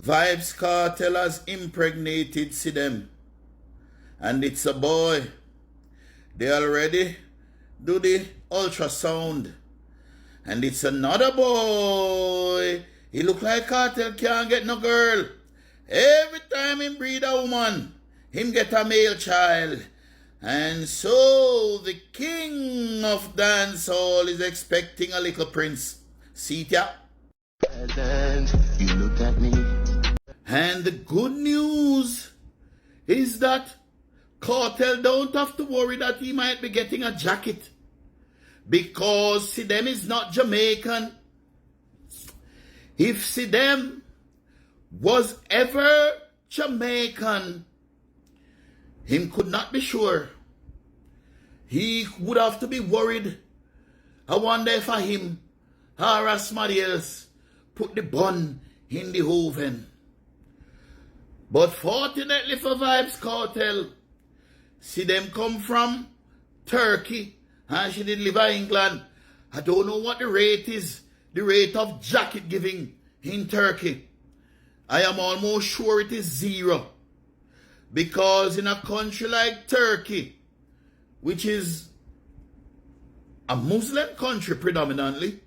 Vibes Kartel has impregnated Sidem. And it's a boy. They already do the ultrasound. And it's another boy. He look like Kartel can't get no girl. Every time him breed a woman, him get a male child. And so the king of dancehall is expecting a little prince. See it ya? And you look at me. And the good news is that Kartel don't have to worry that he might be getting a jacket. Because Sidem is not Jamaican. If Sidem was ever Jamaican, him could not be sure. He would have to be worried. I wonder if him or somebody else put the bun in the oven. But fortunately for Vibes Kartel, Sidem come from Turkey and she did live in England. I don't know what the rate is, the rate of jacket giving in Turkey. I am almost sure it is 0. Because in a country like Turkey, which is a Muslim country predominantly,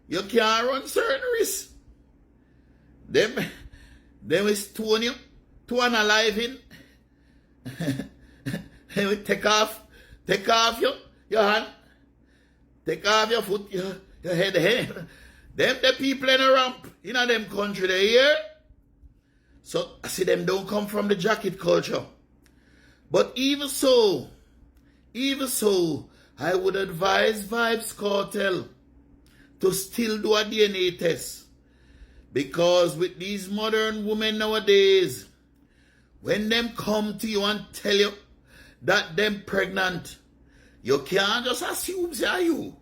you can't run certain risks. Them will stone you to unaliving. They will take off your hand, take off your foot, your head. Them the people in a ramp in a them country they here. So I see them don't come from the jacket culture. But even so, I would advise Vibes Kartel to still do a DNA test. Because with these modern women nowadays, when them come to you and tell you that them pregnant, you can't just assume they are you.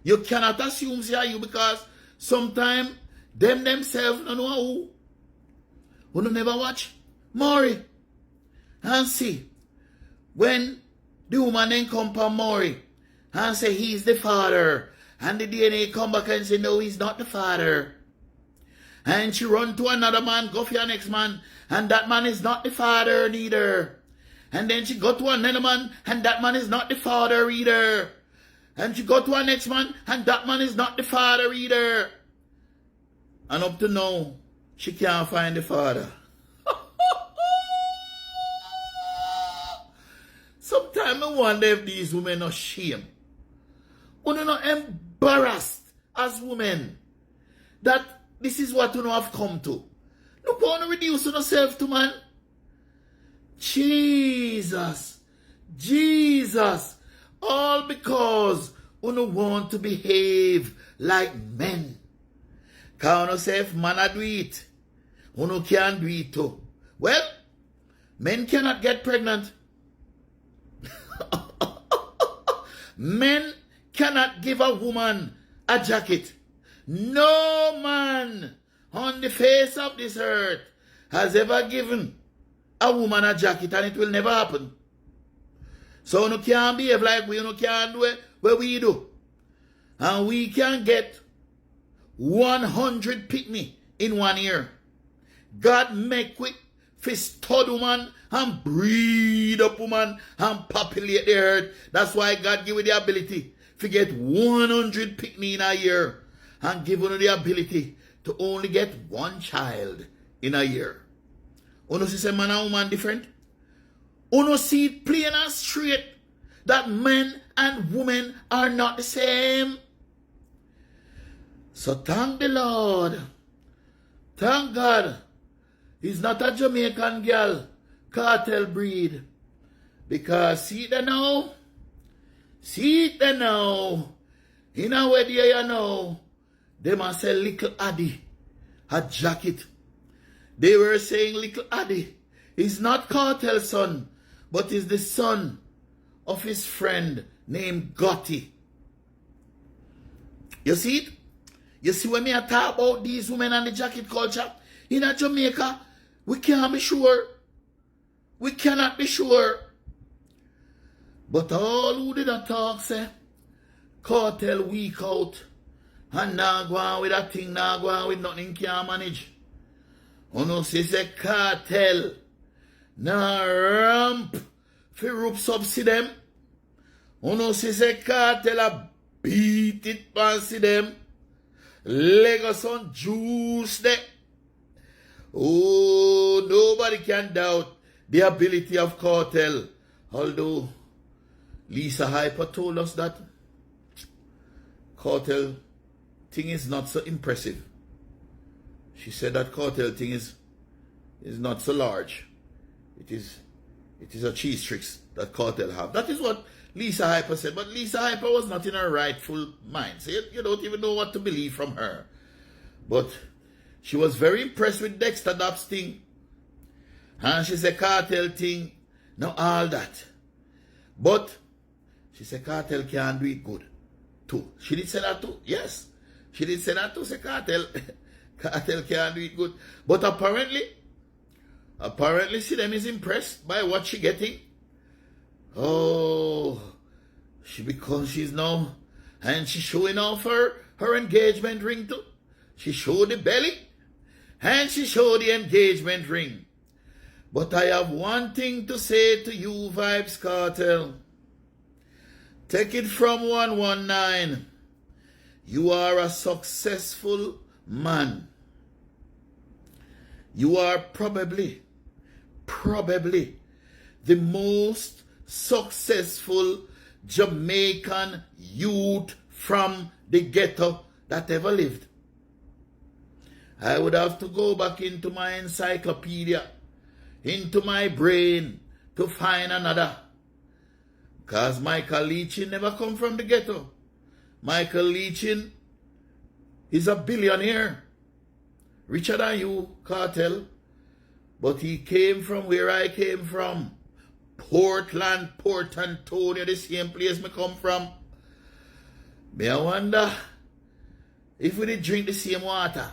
You cannot assume they are you because sometimes them themselves don't know who. Who don't never watch Maury and see when the woman then come to Maury and say he's the father and the DNA come back and say no, he's not the father. And she run to another man, go for your next man, and that man is not the father neither. And then she go to another man, and that man is not the father either. And she go to her next man, and that man is not the father either. And up to now, she can't find the father. Sometimes I wonder if these women are ashamed. Or they're not embarrassed as women that this is what you know have come to. Look, want to reduce yourself to man. Jesus. All because you want to behave like men. Because you say if man do it, you can't do it too. Well, men cannot get pregnant. Men cannot give a woman a jacket. No man on the face of this earth has ever given a woman a jacket, and it will never happen. So you can't behave like we, you can't do it what we do. And we can get 100 picnic in 1 year. God make we for stud woman and breed up woman and populate the earth. That's why God give you the ability to get 100 picnic in a year. And give you the ability to only get 1 child in a year. You see say man and woman different? You see it plain and straight that men and women are not the same. So thank the Lord. Thank God. He's not a Jamaican girl, Kartel breed. Because see it now. In a way there you know. They must say little Addy, a jacket. They were saying little Addy is not Kartel's son, but is the son of his friend named Gotti. You see it? You see when me talk about these women and the jacket culture in Jamaica, we can't be sure. We cannot be sure. But all who did not talk say, Kartel weak out. And now go on with that thing, now go on with nothing can't manage. Uno says a cartel. Now ramp for ropes up Sidem. Uno says a cartel a beat it pan Sidem. Legos on juice there. Oh, nobody can doubt the ability of Kartel. Although Lisa Hyper told us that Kartel thing is not so impressive. She said that Kartel thing is not so large. It is a cheese tricks that Kartel have. That is what Lisa Hyper said. But Lisa Hyper was not in her rightful mind. So you don't even know what to believe from her. But she was very impressed with Dexter Dobbs thing. And she said Kartel thing, now all that. But she said Kartel can do it good too. She did say that too. Yes. She did say that too. Say Kartel can do it good. But apparently Sidem is impressed by what she getting. Oh, because she's now, and she's showing off her engagement ring too. She showed the belly and she showed the engagement ring. But I have one thing to say to you, Vibes Kartel. Take it from 119. You are a successful man. You are probably the most successful Jamaican youth from the ghetto that ever lived. I would have to go back into my encyclopedia, into my brain, to find another. Because Michael Leachin never come from the ghetto. Michael Leachin is a billionaire. Richer than you, Kartel. But he came from where I came from. Portland, Port Antonio, the same place me come from. Me I wonder if we did drink the same water.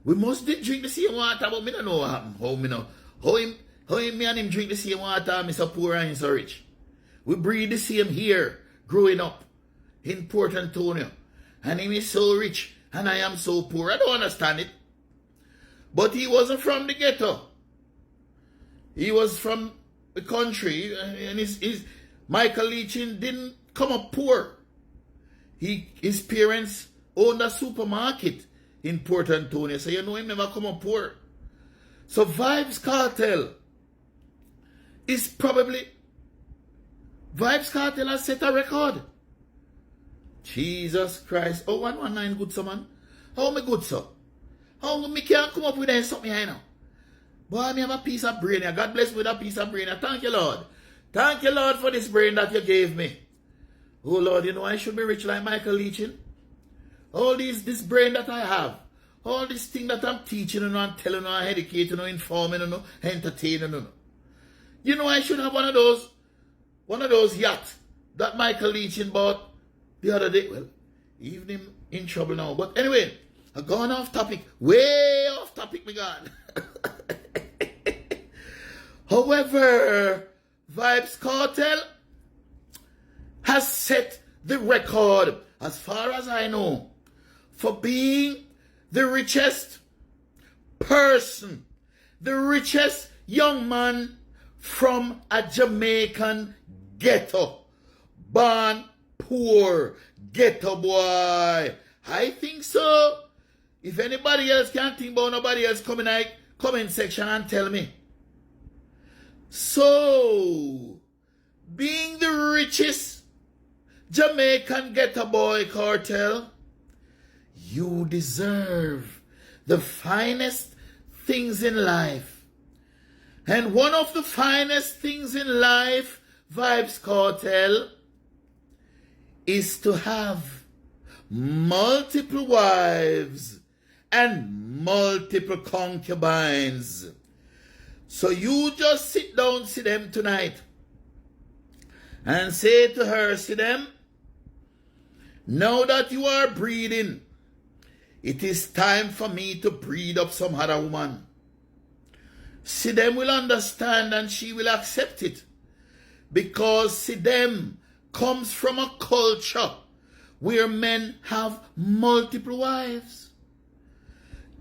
We must did drink the same water, but me don't know what happened. How him me and him drink the same water, me so poor and he so rich. We breathe the same here, growing up in Port Antonio. And him is so rich, and I am so poor. I don't understand it. But he wasn't from the ghetto. He was from the country, and his Michael Leachin didn't come up poor. His parents owned a supermarket in Port Antonio, so you know him never come up poor. So Vibes Kartel has set a record. Jesus Christ. Oh, 119 good, so man. How me good, so? How me can't come up with something here now? Boy, me have a piece of brain here. God bless me with a piece of brain here. Thank you, Lord. Thank you, Lord, for this brain that you gave me. Oh, Lord, you know I should be rich like Michael Leachin. All this brain that I have. All this thing that I'm teaching and telling and educating and informing and entertaining. You know I should have one of those yachts that Michael Leachin bought the other day. Well, even in trouble now. But anyway, I've gone off topic. Way off topic, my God. However, Vibes Kartel has set the record, as far as I know, for being the richest person, the richest young man from a Jamaican ghetto. Born poor, ghetto boy. I think so. If anybody else can't think about nobody else, come in the comment section and tell me. So, being the richest Jamaican ghetto boy, Kartel, you deserve the finest things in life. And one of the finest things in life, Vibes Kartel, is to have multiple wives and multiple concubines. So you just sit down, Sidem, tonight and say to her, Sidem, now that you are breeding, it is time for me to breed up some other woman. Sidem will understand and she will accept it, because Sidem comes from a culture where men have multiple wives.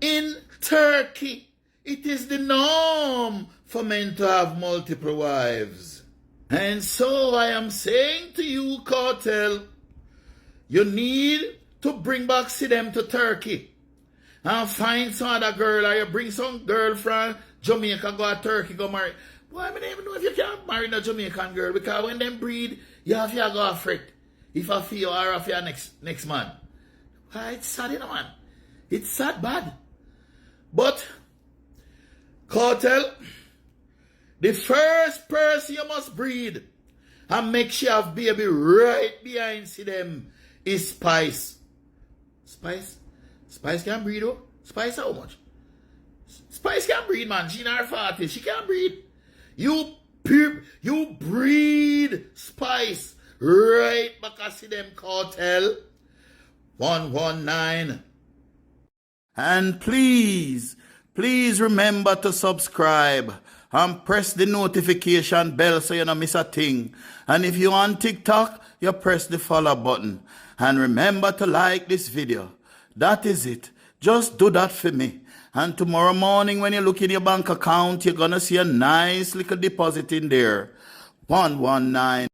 In Turkey, It is the norm for men to have multiple wives. And so I am saying to you, Kartel, you need to bring back Sidem to Turkey and find some other girl, or you bring some girl from Jamaica, go to Turkey, go marry. Boy, I don't even know if you can marry a Jamaican girl, because when them breed, you have to go afraid if I feel or if you're next man. It's sad, you know, man. It's sad bad. But, Kartel, the first person you must breed and make sure you have baby right behind them is Spice. Spice? Spice can breed, though? Spice how much? Spice can breed, man. She in her 40s. She can breed. You breed Spice right back at them, Kartel. 119. And please remember to subscribe and press the notification bell so you don't miss a thing. And if you're on TikTok, you press the follow button. And remember to like this video. That is it. Just do that for me. And tomorrow morning when you look in your bank account, you're going to see a nice little deposit in there. 119.